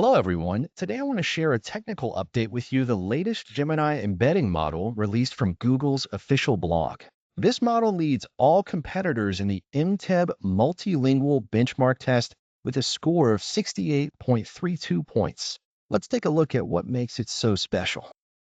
Hello, everyone. Today I want to share a technical update with you, the latest Gemini embedding model released from Google's official blog. This model leads all competitors in the MTEB multilingual benchmark test with a score of 68.32 points. Let's take a look at what makes it so special.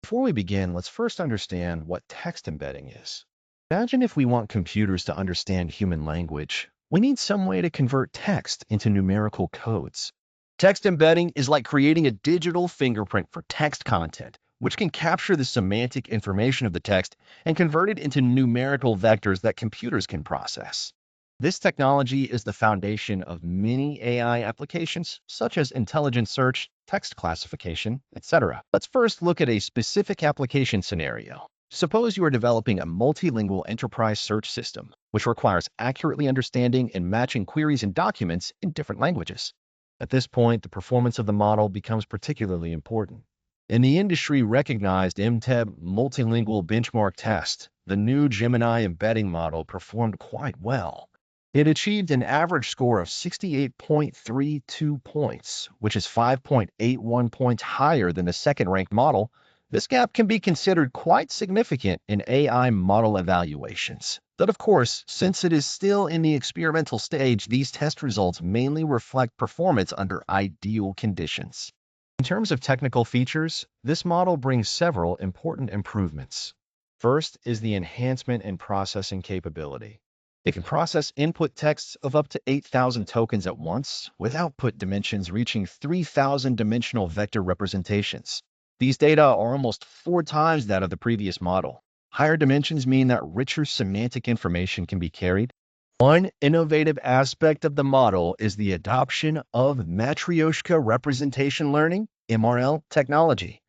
Before we begin, let's first understand what text embedding is. Imagine if we want computers to understand human language. We need some way to convert text into numerical codes. Text embedding is like creating a digital fingerprint for text content, which can capture the semantic information of the text and convert it into numerical vectors that computers can process. This technology is the foundation of many AI applications, such as intelligent search, text classification, etc. Let's first look at a specific application scenario. Suppose you are developing a multilingual enterprise search system, which requires accurately understanding and matching queries and documents in different languages. At this point, the performance of the model becomes particularly important. In the industry-recognized MTEB multilingual benchmark test, the new Gemini embedding model performed quite well. It achieved an average score of 68.32 points, which is 5.81 points higher than the second-ranked model. This gap can be considered quite significant in AI model evaluations. But of course, since it is still in the experimental stage, these test results mainly reflect performance under ideal conditions. In terms of technical features, this model brings several important improvements. First is the enhancement in processing capability. It can process input texts of up to 8,000 tokens at once, with output dimensions reaching 3,000 dimensional vector representations. These data are almost 4 times that of the previous model. Higher dimensions mean that richer semantic information can be carried. One innovative aspect of the model is the adoption of Matryoshka representation learning, MRL technology.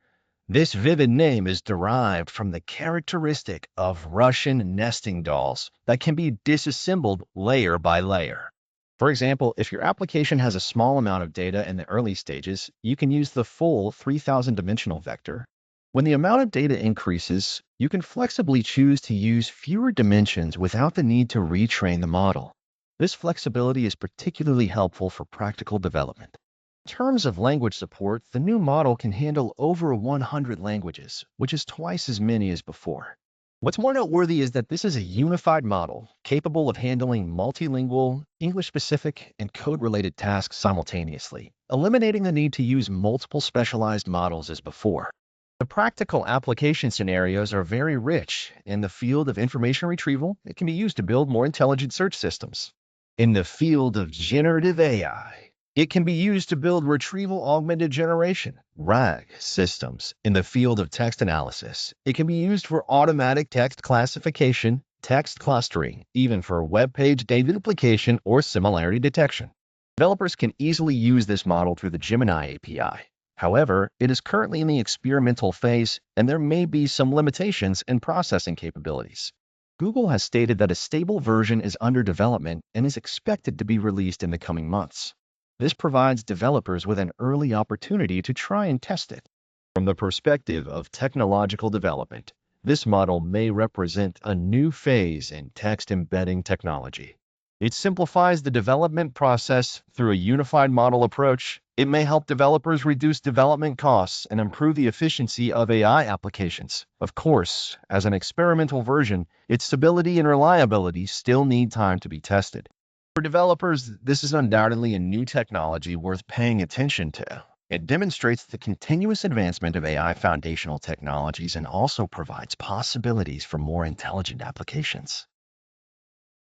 This vivid name is derived from the characteristic of Russian nesting dolls that can be disassembled layer by layer. For example, if your application has a small amount of data in the early stages, you can use the full 3,000 dimensional vector. When the amount of data increases, you can flexibly choose to use fewer dimensions without the need to retrain the model. This flexibility is particularly helpful for practical development. In terms of language support, the new model can handle over 100 languages, which is twice as many as before. What's more noteworthy is that this is a unified model capable of handling multilingual, English-specific, and code-related tasks simultaneously, eliminating the need to use multiple specialized models as before. The practical application scenarios are very rich. In the field of information retrieval, it can be used to build more intelligent search systems. In the field of generative AI, it can be used to build retrieval augmented generation, RAG, systems. In the field of text analysis, it can be used for automatic text classification, text clustering, even for web page data duplication or similarity detection. Developers can easily use this model through the Gemini API. However, it is currently in the experimental phase, and there may be some limitations in processing capabilities. Google has stated that a stable version is under development and is expected to be released in the coming months. This provides developers with an early opportunity to try and test it. From the perspective of technological development, this model may represent a new phase in text embedding technology. It simplifies the development process through a unified model approach. It may help developers reduce development costs and improve the efficiency of AI applications. Of course, as an experimental version, its stability and reliability still need time to be tested. For developers, this is undoubtedly a new technology worth paying attention to. It demonstrates the continuous advancement of AI foundational technologies and also provides possibilities for more intelligent applications.